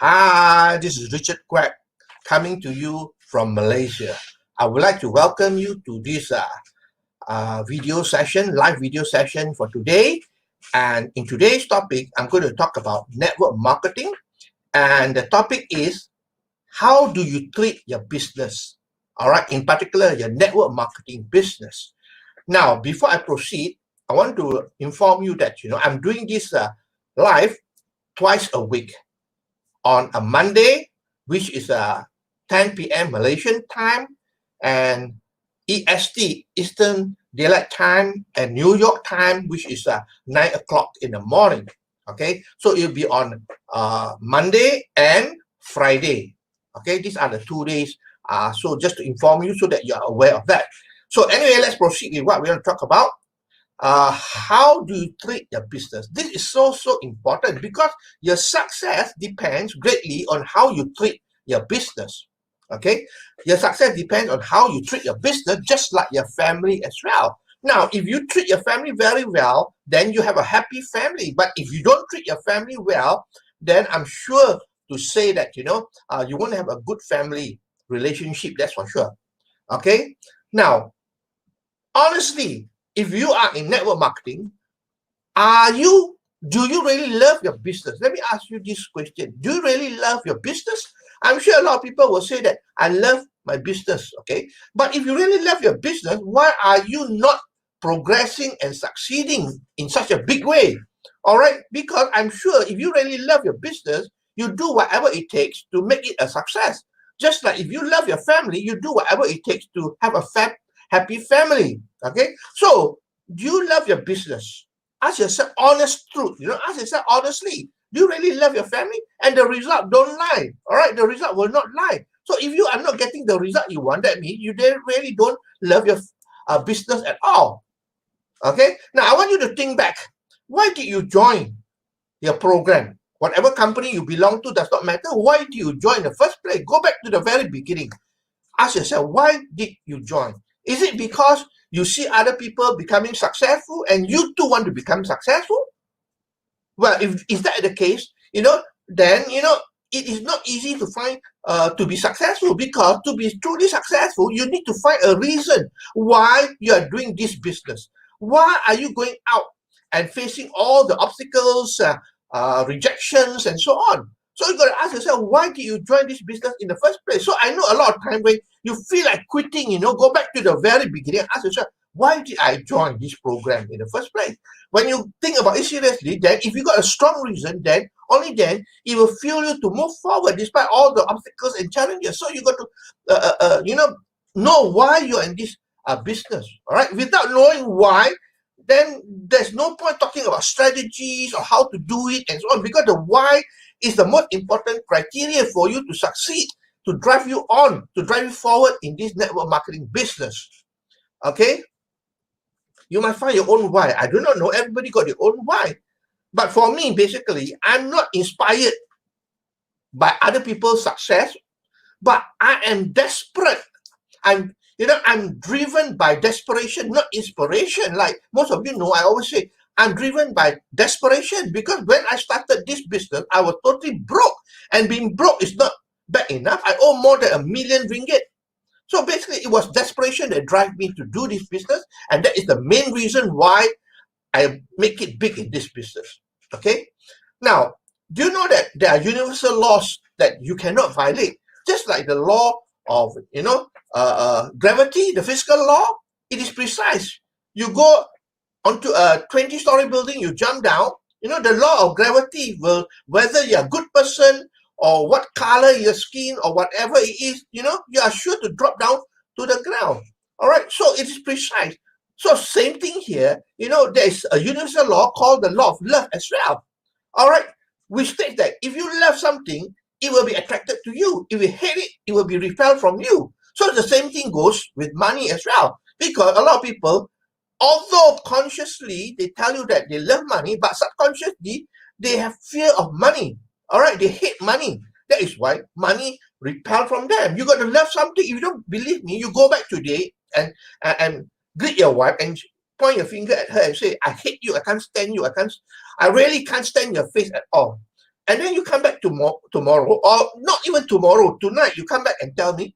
Hi, this is Richard Quack coming to you from Malaysia. I would like to welcome you to this live video session for today. And in today's topic, I'm going to talk about network marketing. And the topic is, how do you treat your business? All right, in particular, your network marketing business. Now, before I proceed, I want to inform you that, I'm doing this live twice a week. On a Monday, which is 10 p.m. Malaysian time, and EST, Eastern Daylight Time, and New York time, which is 9 o'clock in the morning. Okay, so it'll be on Monday and Friday. Okay, these are the 2 days. So just to inform you so that you are aware of that. So anyway, let's proceed with what we're going to talk about. How do you treat your business? This is so important because your success depends greatly on how you treat your business. Okay, your success depends on how you treat your business, just like your family as well. Now, if you treat your family very well, then you have a happy family. But if you don't treat your family well, then I'm sure to say that you won't have a good family relationship. That's for sure. Okay, now honestly, if you are in network marketing, do you really love your business? Let me ask you this question. Do you really love your business? I'm sure a lot of people will say that I love my business, okay? But if you really love your business, why are you not progressing and succeeding in such a big way? All right? Because I'm sure if you really love your business, you do whatever it takes to make it a success. Just like if you love your family, you do whatever it takes to have a happy family. Okay, so do you love your business? Ask yourself honest truth. Ask yourself honestly, do you really love your family? And the result don't lie. All right, the result will not lie. So if you are not getting the result you want, that means you really don't love your business at all. Okay, now I want you to think back. Why did you join your program? Whatever company you belong to does not matter. Why did you join in the first place? Go back to the very beginning. Ask yourself, why did you join? Is it because you see other people becoming successful and you too want to become successful? Well, if is that the case, then it is not easy to find to be successful, because to be truly successful, you need to find a reason why you are doing this business. Why are you going out and facing all the obstacles, rejections, and so on? So you got to ask yourself, why did you join this business in the first place? So I know a lot of time when you feel like quitting, go back to the very beginning and ask yourself, why did I join this program in the first place? When you think about it seriously, then if you got a strong reason, then only then it will fuel you to move forward despite all the obstacles and challenges. So you got to, know why you're in this business. All right. Without knowing why, then there's no point talking about strategies or how to do it and so on, because the why is the most important criteria for you to succeed, to drive you on, to drive you forward in this network marketing business. Okay? You must find your own why. I do not know. Everybody got their own why. But for me, basically, I'm not inspired by other people's success, but I am desperate. I'm driven by desperation, not inspiration. Like most of you know, I always say, I'm driven by desperation, because when I started this business, I was totally broke. And being broke is not bad enough. I owe more than R1,000,000. So basically, it was desperation that drive me to do this business. And that is the main reason why I make it big in this business. Okay? Now, do you know that there are universal laws that you cannot violate? Just like the law of, gravity, the physical law, it is precise. You go onto a 20-story building, you jump down, the law of gravity will, whether you're a good person or what color your skin or whatever it is, you are sure to drop down to the ground. All right, so it is precise. So same thing here, there is a universal law called the law of love as well. All right, which states that if you love something, it will be attracted to you. If you hate it, it will be repelled from you. So the same thing goes with money as well, because a lot of people, although consciously they tell you that they love money, but subconsciously they have fear of money. All right, they hate money. That is why money repel from them. You got to love something. If you don't believe me, you go back today and greet your wife and point your finger at her and say, I hate you, I can't stand you, I really can't stand your face at all. and then you come back tomorrow, or not even tomorrow, tonight, you come back and tell me,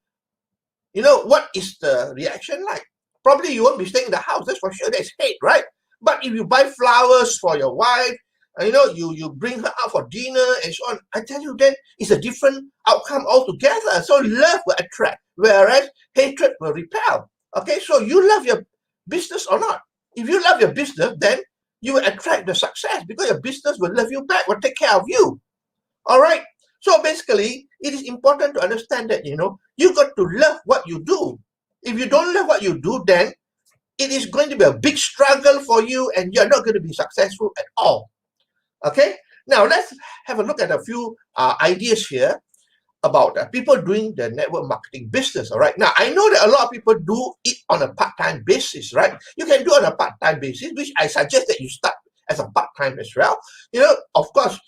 what is the reaction like? Probably you won't be staying in the house, that's for sure. That's hate, right? But if you buy flowers for your wife, and you bring her out for dinner and so on, I tell you, then it's a different outcome altogether. So love will attract, whereas hatred will repel. Okay, so you love your business or not? If you love your business, then you will attract the success, because your business will love you back, will take care of you. All right. So basically, it is important to understand that, you got to love what you do. If you don't love what you do, then it is going to be a big struggle for you, and you're not going to be successful at all. Okay. Now let's have a look at a few ideas here about people doing the network marketing business. All right. Now I know that a lot of people do it on a part-time basis, right? You can do it on a part-time basis, which I suggest that you start as a part-time as well. Of course,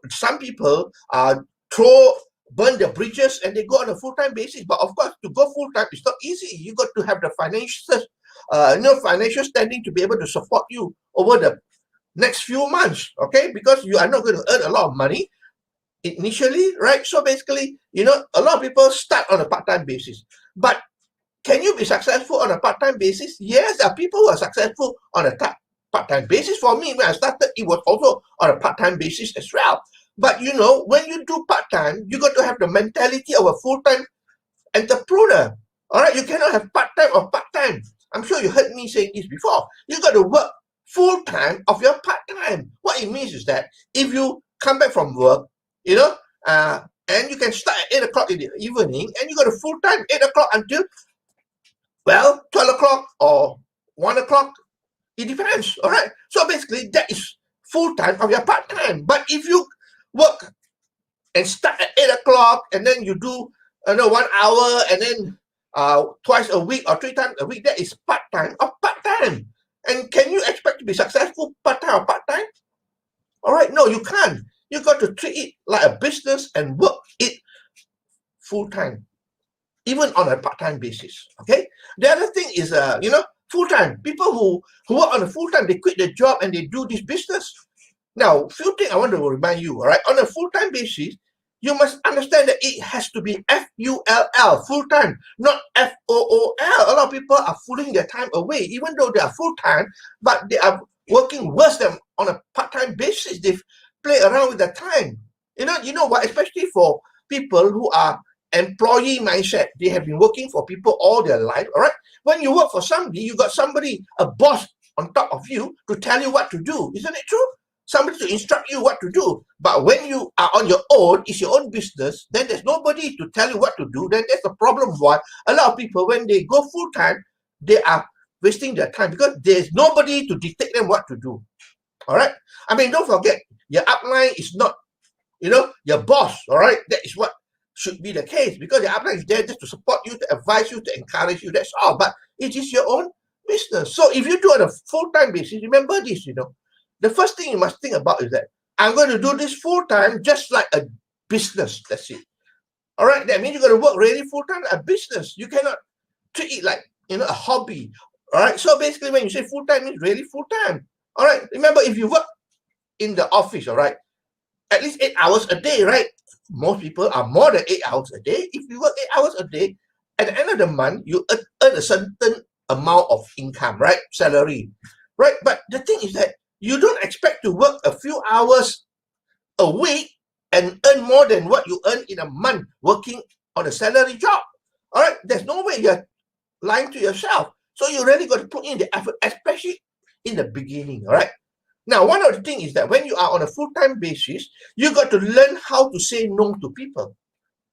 some people burn their bridges and they go on a full-time basis. But of course, to go full-time is not easy. You got to have the financial standing to be able to support you over the next few months, okay? Because you are not going to earn a lot of money initially, right? So basically, a lot of people start on a part-time basis. But can you be successful on a part-time basis? Yes, there are people who are successful on a part-time basis. For me, when I started, it was also on a part-time basis as well. But when you do part-time, you got to have the mentality of a full-time entrepreneur. All right, you cannot have part-time or part-time. I'm sure you heard me saying this before. You got to work full-time of your part-time. What it means is that if you come back from work, and you can start at 8 o'clock in the evening, and you got a full-time 8 o'clock until 12 o'clock or 1 o'clock. It depends. All right. So basically, that is full-time of your part-time. But if you work and start at 8 o'clock, and then you do 1 hour, and then twice a week or 3 times a week, that is part-time of part-time. And can you expect to be successful part-time or part-time? All right. No, you can't. You got to treat it like a business and work it full-time, even on a part-time basis. Okay. The other thing is, full-time. People who work on a full-time, they quit their job and they do this business. Now, few things I want to remind you, all right? On a full-time basis, you must understand that it has to be F-U-L-L, full-time, not F-O-O-L. A lot of people are fooling their time away, even though they are full-time, but they are working worse than on a part-time basis. They play around with the time. You know what? Especially for people who are employee mindset, they have been working for people all their life, all right? When you work for somebody, you got somebody, a boss on top of you to tell you what to do. Isn't it true? Somebody to instruct you what to do. But when you are on your own, it's your own business, then there's nobody to tell you what to do. Then that's the problem why a lot of people, when they go full-time, they are wasting their time because there's nobody to dictate them what to do. All right? I mean, don't forget, your upline is not, your boss, all right? That is what should be the case, because the upline is there just to support you, to advise you, to encourage you, that's all. But it is your own business. So if you do it on a full-time basis, remember this, the first thing you must think about is that I'm going to do this full-time just like a business. That's it. All right? That means you're going to work really full-time like a business. You cannot treat it like, a hobby. All right? So basically, when you say full-time, means really full-time. All right? Remember, if you work in the office, all right, at least 8 hours a day, right? Most people are more than 8 hours a day. If you work 8 hours a day, at the end of the month, you earn a certain amount of income, right? Salary, right? But the thing is that you don't expect to work a few hours a week and earn more than what you earn in a month working on a salary job. All right? There's no way. You're lying to yourself. So you really got to put in the effort, especially in the beginning. All right? Now, one of the things is that when you are on a full-time basis, you got to learn how to say no to people.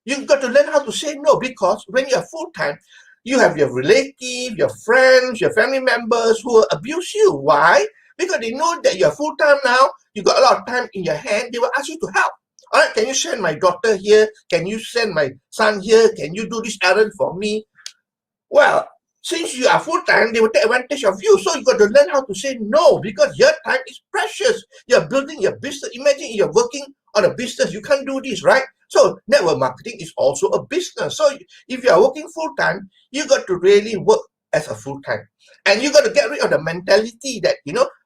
You've got to learn how to say no, because when you're full-time, you have your relatives, your friends, your family members who will abuse you. Why? Because they know that you're full-time now, you got a lot of time in your hand, they will ask you to help. All right, can you send my daughter here? Can you send my son here? Can you do this errand for me? Well, since you are full-time, they will take advantage of you. So you got to learn how to say no, because your time is precious. You're building your business. Imagine you're working on a business. You can't do this, right? So network marketing is also a business. So if you are working full-time, you got to really work as a full-time. And you got to get rid of the mentality that,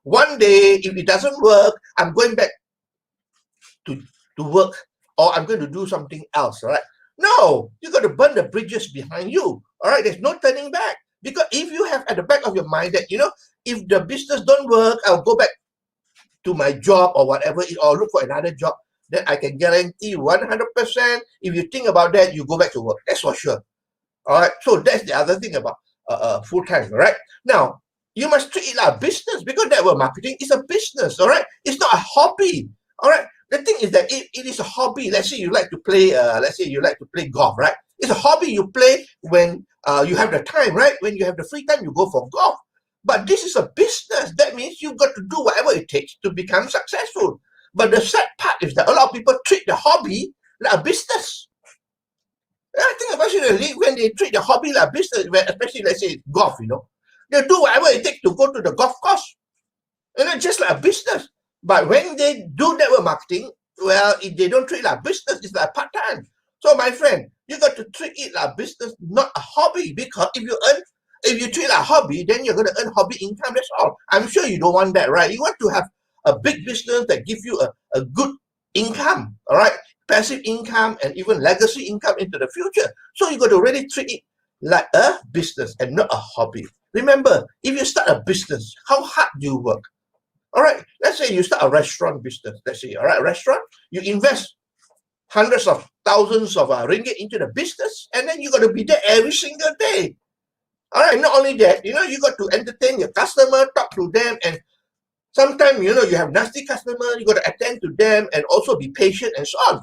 one day, if it doesn't work, I'm going back to to work, or I'm going to do something else, all right? No, you got to burn the bridges behind you, all right? There's no turning back. Because if you have at the back of your mind that, if the business don't work, I'll go back to my job or whatever, or look for another job, then I can guarantee 100%, if you think about that, you go back to work. That's for sure. All right. So that's the other thing about full-time, all right? Now, you must treat it like a business, because network marketing is a business, all right? It's not a hobby, all right? The thing is that it is a hobby. Let's say you like to play, golf, right? It's a hobby you play when you have the time, right? When you have the free time, you go for golf. But this is a business. That means you've got to do whatever it takes to become successful. But the sad part is that a lot of people treat the hobby like a business. I think about it, when they treat the hobby like a business, especially, let's say, golf, they'll do whatever it takes to go to the golf course. Just like a business. But when they do network marketing, well, if they don't treat it like a business, it's like part-time. So, my friend, you got to treat it like a business, not a hobby. Because if you treat it like a hobby, then you're going to earn hobby income. That's all. I'm sure you don't want that, right? You want to have a big business that gives you a good income, all right? Passive income and even legacy income into the future. So you got to really treat it like a business and not a hobby. Remember, if you start a business, how hard do you work? All right, let's say you start a restaurant business. Let's say, all right, restaurant, you invest hundreds of thousands of ringgit into the business, and then you got to be there every single day. All right, not only that, you got to entertain your customer, talk to them, and sometimes, you have nasty customers, you got to attend to them and also be patient and so on.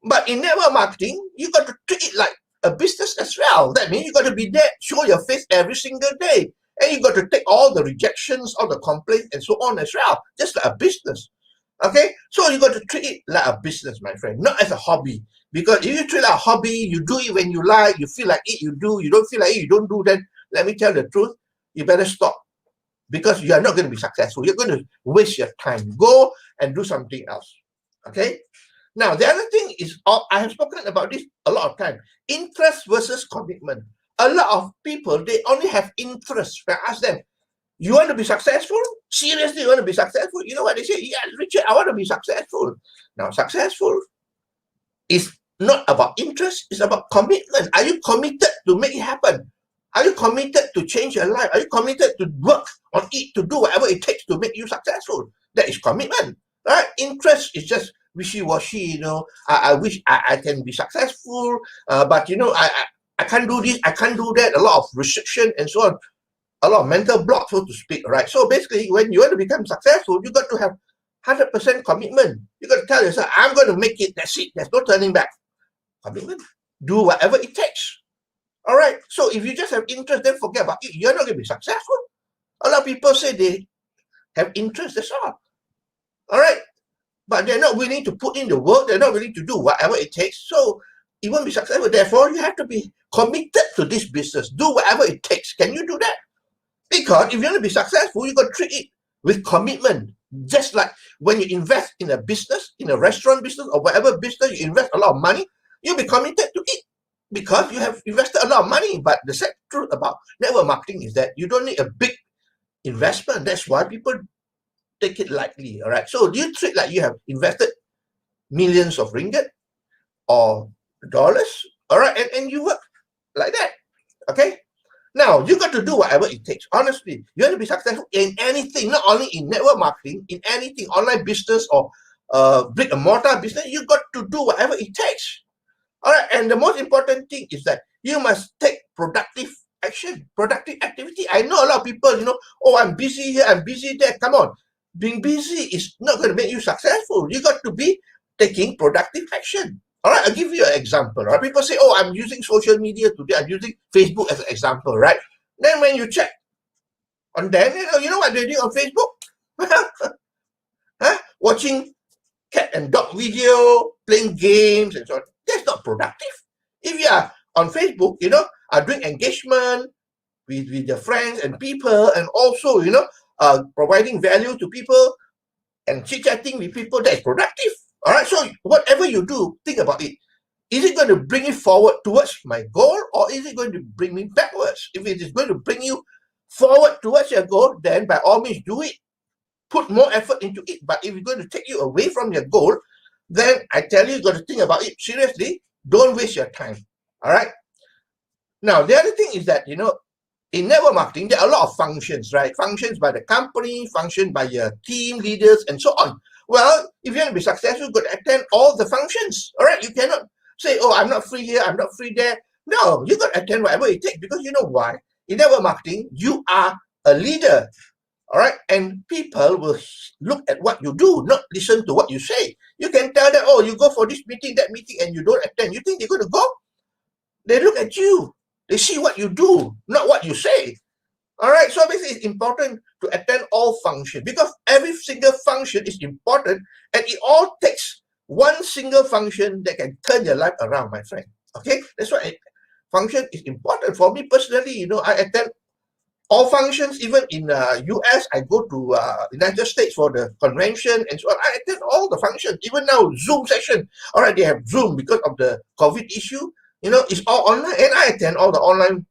But in network marketing, you got to treat it like a business as well. That means you got to be there, show your face every single day. And you got to take all the rejections, all the complaints, and so on as well, just like a business. Okay? So you got to treat it like a business, my friend, not as a hobby. Because if you treat it like a hobby, you do it when you like, you feel like it, you do. You don't feel like it, you don't do, then let me tell the truth, you better stop. Because you are not going to be successful. You're going to waste your time. Go and do something else. Okay? Now, the other thing is, I have spoken about this a lot of time, interest versus commitment. A lot of people, they only have interest. When I ask them, you want to be successful? Seriously, you want to be successful? You know what they say? Yeah, Richard, I want to be successful. Now, successful is not about interest, it's about commitment. Are you committed to make it happen? Are you committed to change your life? Are you committed to work on it, to do whatever it takes to make you successful? That is commitment, right? Interest is just wishy-washy, I wish I can be successful, but, I can't do this, I can't do that, a lot of restriction and so on, a lot of mental block, so to speak, right? So basically, when you want to become successful, you got to have 100% commitment. You got to tell yourself, I'm going to make it, that's it, there's no turning back. Commitment. Do whatever it takes. All right. So if you just have interest, then forget about it. You're not going to be successful. A lot of people say they have interest, that's all. All right. But they're not willing to put in the work. They're not willing to do whatever it takes. So it won't be successful. Therefore, you have to be committed to this business. Do whatever it takes. Can you do that? Because if you want to be successful, you got to treat it with commitment. Just like when you invest in a business, in a restaurant business or whatever business, you invest a lot of money, you'll be committed to it because you have invested a lot of money. But the sad truth about network marketing is that you don't need a big investment. That's why people take it lightly. All right. So do you treat like you have invested millions of ringgit or dollars? All right. And you work like that. Okay. Now, you got to do whatever it takes. Honestly, you want to be successful in anything, not only in network marketing, in anything, online business or brick and mortar business, you got to do whatever it takes. All right. And the most important thing is that you must take productive action, productive activity. I know a lot of people, oh, I'm busy here, I'm busy there. Come on. Being busy is not going to make you successful. You got to be taking productive action. All right, I'll give you an example. Right? People say, oh, I'm using social media today. I'm using Facebook as an example, right? Then when you check on them, you know what they're doing on Facebook? Watching cat and dog video, playing games and so on. That's not productive. If you are on Facebook, are doing engagement with your friends and people, and also, providing value to people and chit-chatting with people, that is productive. All right, so whatever you do, think about it. Is it going to bring you forward towards my goal, or is it going to bring me backwards? If it is going to bring you forward towards your goal, then by all means do it. Put more effort into it. But if it's going to take you away from your goal, then I tell you, you got to think about it seriously. Don't waste your time. All right. Now, the other thing is that, in network marketing, there are a lot of functions, right? Functions by the company, function by your team leaders, and so on. Well, if you want to be successful, you got to attend all the functions. All right. You cannot say, oh, I'm not free here, I'm not free there. No, you got to attend whatever it takes, because you know why? In network marketing, you are a leader. All right. And people will look at what you do, not listen to what you say. You can tell them, oh, you go for this meeting, that meeting, and you don't attend. You think they're going to go? They look at you. They see what you do, not what you say. All right. So basically, it's important to attend all functions, because every single function is important, and it all takes one single function that can turn your life around, my friend. Okay. That's why function is important. For me personally, I attend all functions. Even in US, I go to United States for the convention and so on. I attend all the functions. Even now, Zoom session. All right, they have Zoom because of the COVID issue. It's all online, and I attend all the online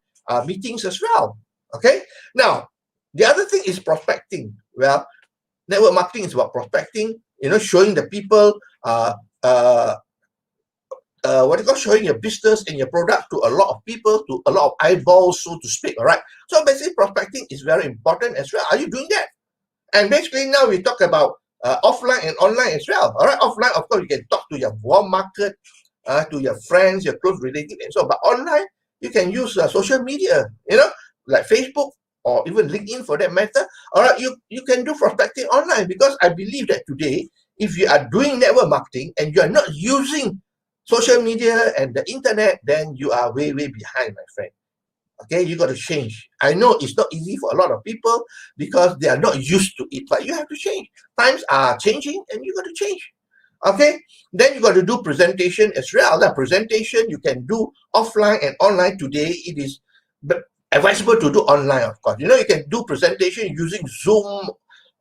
meetings as well. Okay. Now, the other thing is prospecting. Well, network marketing is about prospecting. Showing the people showing your business and your product to a lot of people, to a lot of eyeballs, so to speak. All right. So basically, prospecting is very important as well. Are you doing that? And basically, now we talk about offline and online as well. All right. Offline, of course, you can talk to your warm market, to your friends, your close relatives, and so on. But online, you can use social media, like Facebook or even LinkedIn for that matter. All right. You can do prospecting online, because I believe that today, if you are doing network marketing and you are not using social media and the internet, then you are way, way behind, my friend. Okay, you got to change. I know it's not easy for a lot of people because they are not used to it, but you have to change. Times are changing, and you got to change. Okay, then you got to do presentation as well. That presentation you can do offline and online today. It is advisable to do online, of course. You can do presentation using Zoom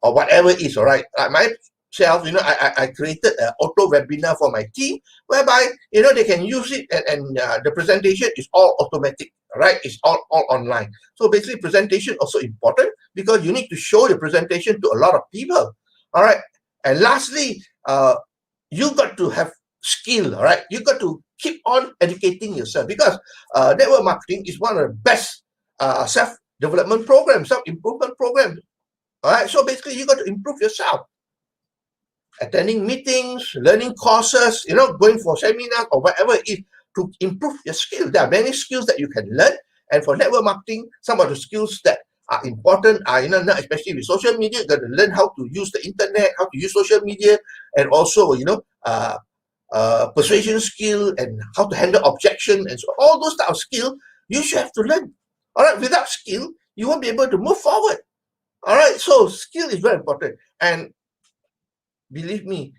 or whatever it is. All right, like myself, I created an auto webinar for my team, whereby they can use it, and the presentation is all automatic. All right, it's all online. So basically, presentation also important, because you need to show your presentation to a lot of people. All right, and lastly, you got to have skill. All right, you got to keep on educating yourself, because network marketing is one of the best self-development programs, self-improvement programs. All right, so basically, you got to improve yourself. Attending meetings, learning courses, going for seminars or whatever it is to improve your skill. There are many skills that you can learn. And for network marketing, some of the skills that are important are, not especially with social media, you got to learn how to use the internet, how to use social media, and also, persuasion skill, and how to handle objection, and so all those type of skill you should have to learn. All right, without skill, you won't be able to move forward. All right, so skill is very important. And believe me,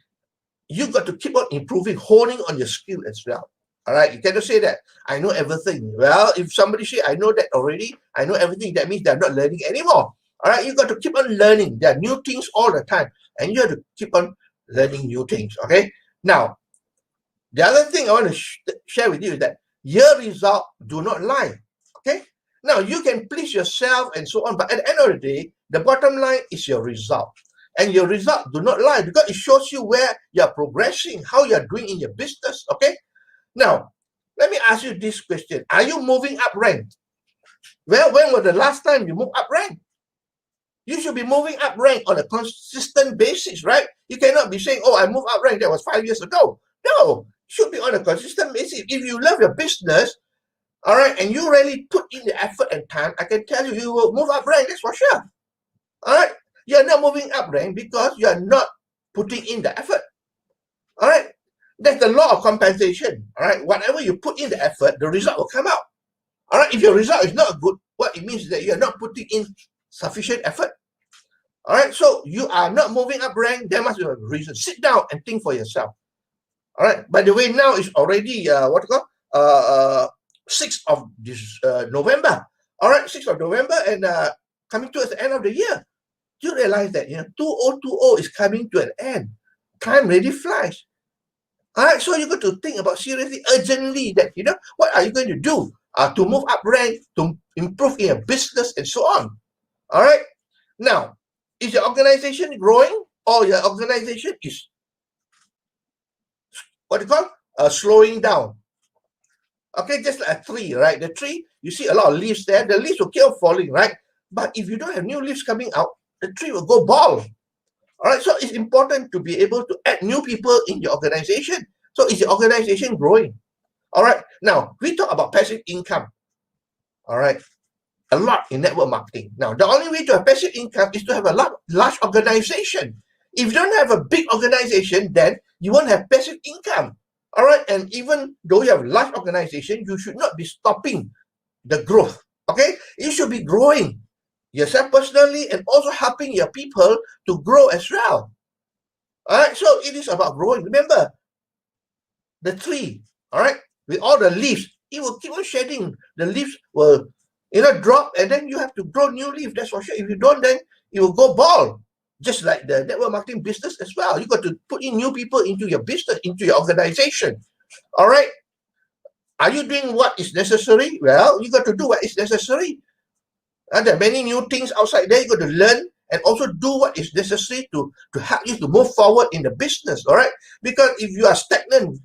you got to keep on improving, honing on your skill as well. All right, you cannot say that I know everything. Well, if somebody say I know that already, I know everything, that means they're not learning anymore. All right, you got to keep on learning. There are new things all the time, and you have to keep on learning new things. Okay. Now, the other thing I want to share with you is that your result do not lie. Okay. Now, you can please yourself and so on, but at the end of the day, the bottom line is your result. And your result do not lie, because it shows you where you're progressing, how you're doing in your business. Okay. Now, let me ask you this question. Are you moving up rank? Well, when was the last time you moved up rank? You should be moving up rank on a consistent basis, right? You cannot be saying, oh, I moved up rank, that was 5 years ago. No, it should be on a consistent basis. If you love your business, all right, and you really put in the effort and time, I can tell you, you will move up rank, that's for sure. All right. You're not moving up rank because you're not putting in the effort. All right. That's the law of compensation. All right. Whatever you put in the effort, the result will come out. All right. If your result is not good, what it means is that you're not putting in sufficient effort. All right. So you are not moving up rank. There must be a reason. Sit down and think for yourself. All right. By the way, now it's already 6th of this November. All right. 6th of November, and coming towards the end of the year. You realize that 2020 is coming to an end. Time really flies. All right, so you got to think about seriously, urgently, that what are you going to do to move up rank, to improve in your business, and so on. All right. Now, is your organization growing, or your organization is what do you call, slowing down. Okay, just like a tree, right? The tree, you see a lot of leaves there. The leaves will keep on falling, right? But if you don't have new leaves coming out, the tree will go bald. All right, so it's important to be able to add new people in your organization. So is your organization growing? All right, now we talk about passive income. All right, a lot in network marketing. Now, the only way to have passive income is to have a large organization. If you don't have a big organization, then you won't have passive income. All right, and even though you have a large organization, you should not be stopping the growth. Okay, you should be growing yourself personally and also helping your people to grow as well. All right, so it is about growing. Remember, the tree, all right, with all the leaves, it will keep on shedding. The leaves will, drop, and then you have to grow new leaves. That's for sure. If you don't, then it will go bald. Just like the network marketing business as well. You got to put in new people into your business, into your organization. All right. Are you doing what is necessary? Well, you got to do what is necessary. There are many new things outside there. You got to learn and also do what is necessary to help you to move forward in the business. All right. Because if you are stagnant,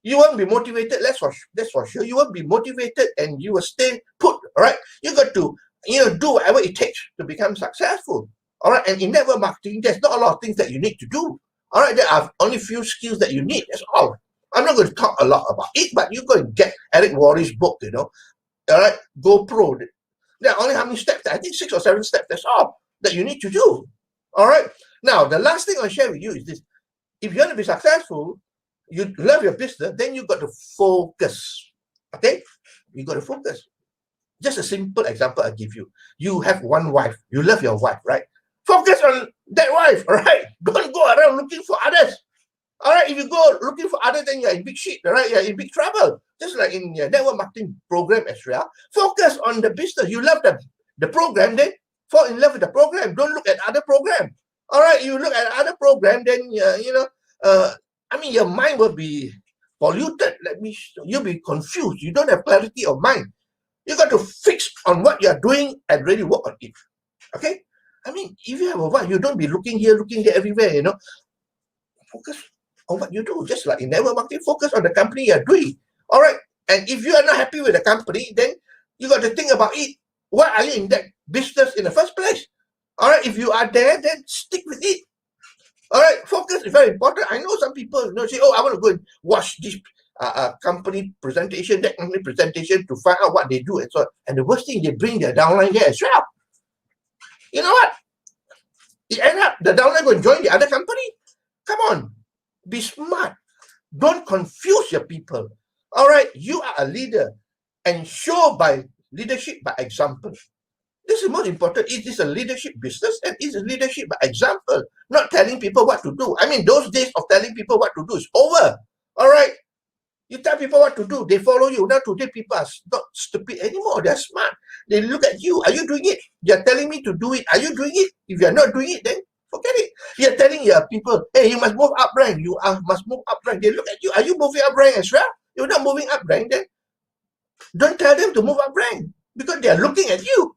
you won't be motivated. That's for sure. You won't be motivated, and you will stay put. All right. You got to do whatever it takes to become successful. All right. And in network marketing, there's not a lot of things that you need to do. All right. There are only few skills that you need. That's all. I'm not going to talk a lot about it, but you go and get Eric Worre's book. All right. GoPro. There are only how many steps? I think 6 or 7 steps. That's all that you need to do. All right. Now, the last thing I'll share with you is this: if you want to be successful, you love your business, then you got to focus. Okay? You got to focus. Just a simple example I'll give you. You have one wife. You love your wife, right? Focus on that wife, all right? Don't go around looking for others. All right? If you go looking for others, then you're in big shit, all right? You're in big trouble. Just like in your network marketing program as well. Focus on the business. You love the program, then fall in love with the program. Don't look at other program. All right? You look at other program, then, your mind will be polluted. You'll be confused. You don't have clarity of mind. You got to fix on what you're doing and really work on it. Okay? If you have a wife, you don't be looking here, looking there, everywhere, Focus on what you do. Just like in network marketing, focus on the company you're doing. All right? And if you are not happy with the company, then you got to think about it. Why are you in that business in the first place? All right? If you are there, then stick with it. All right, focus is very important. I know some people say, I want to go and watch this company presentation, that company presentation to find out what they do and so on. And the worst thing, they bring their downline there as well. You know what? It end up, the downline going to join the other company. Come on, be smart. Don't confuse your people. All right, you are a leader and show by leadership by example. This is most important. It is a leadership business, and it is leadership by example, not telling people what to do. Those days of telling people what to do is over. All right? You tell people what to do, they follow you. Now today, people are not stupid anymore. They're smart. They look at you. Are you doing it? You're telling me to do it. Are you doing it? If you're not doing it, then forget it. You're telling your people, hey, you must move up rank. You must move up rank. They look at you. Are you moving up rank as well? You're not moving up rank, then don't tell them to move up rank because they're looking at you.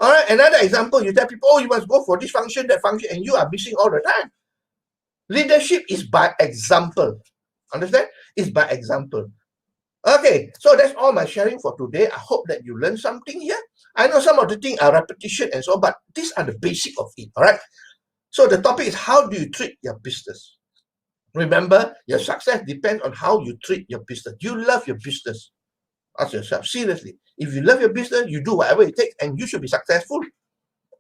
All right, another example, you tell people, you must go for this function, that function, and you are missing all the time. Leadership is by example. Understand? It's by example. Okay, so that's all my sharing for today. I hope that you learned something here. I know some of the things are repetition and so on, but these are the basic of it, all right? So the topic is, how do you treat your business? Remember, your success depends on how you treat your business. You love your business. Ask yourself, seriously, if you love your business, you do whatever it takes and you should be successful.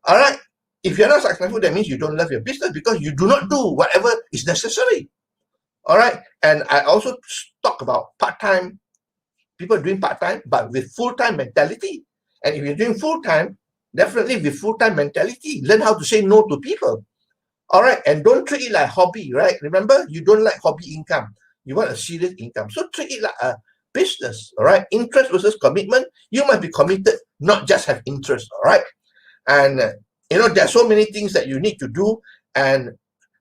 All right? If you're not successful, that means you don't love your business because you do not do whatever is necessary. All right? And I also talk about part-time, people doing part-time, but with full-time mentality. And if you're doing full-time, definitely with full-time mentality, learn how to say no to people. All right? And don't treat it like hobby, right? Remember, you don't like hobby income. You want a serious income. So treat it like a business, all right? Interest versus commitment. You must be committed, not just have interest, all right? And, there are so many things that you need to do, and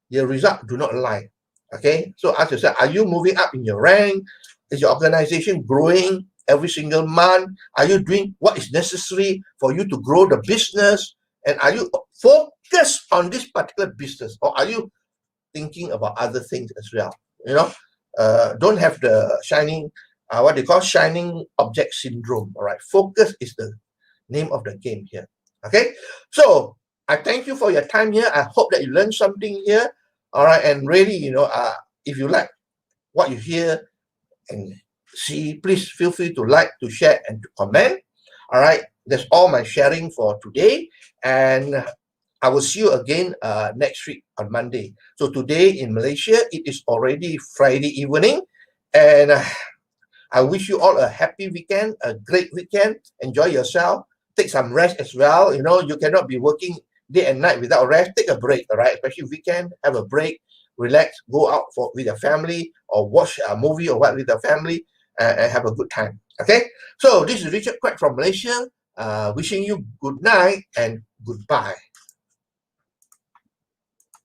your result do not lie, okay? So ask yourself, are you moving up in your rank? Is your organization growing every single month? Are you doing what is necessary for you to grow the business? And are you focused on this particular business, or are you thinking about other things as well? don't have the shining, what they call shining object syndrome. All right, focus is the name of the game here. Okay, so I thank you for your time here. I hope that you learned something here. All right, and really, if you like what you hear and see, please feel free to like, to share, and to comment. All right, that's all my sharing for today, and I will see you again next week on Monday. So today in Malaysia, it is already Friday evening, and I wish you all a happy weekend, a great weekend. Enjoy yourself. Take some rest as well. You cannot be working day and night without rest. Take a break, all right? Especially weekend, have a break, relax, go out with your family, or watch a movie or what with your family, and have a good time. Okay? So this is Richard Quack from Malaysia, wishing you good night and goodbye.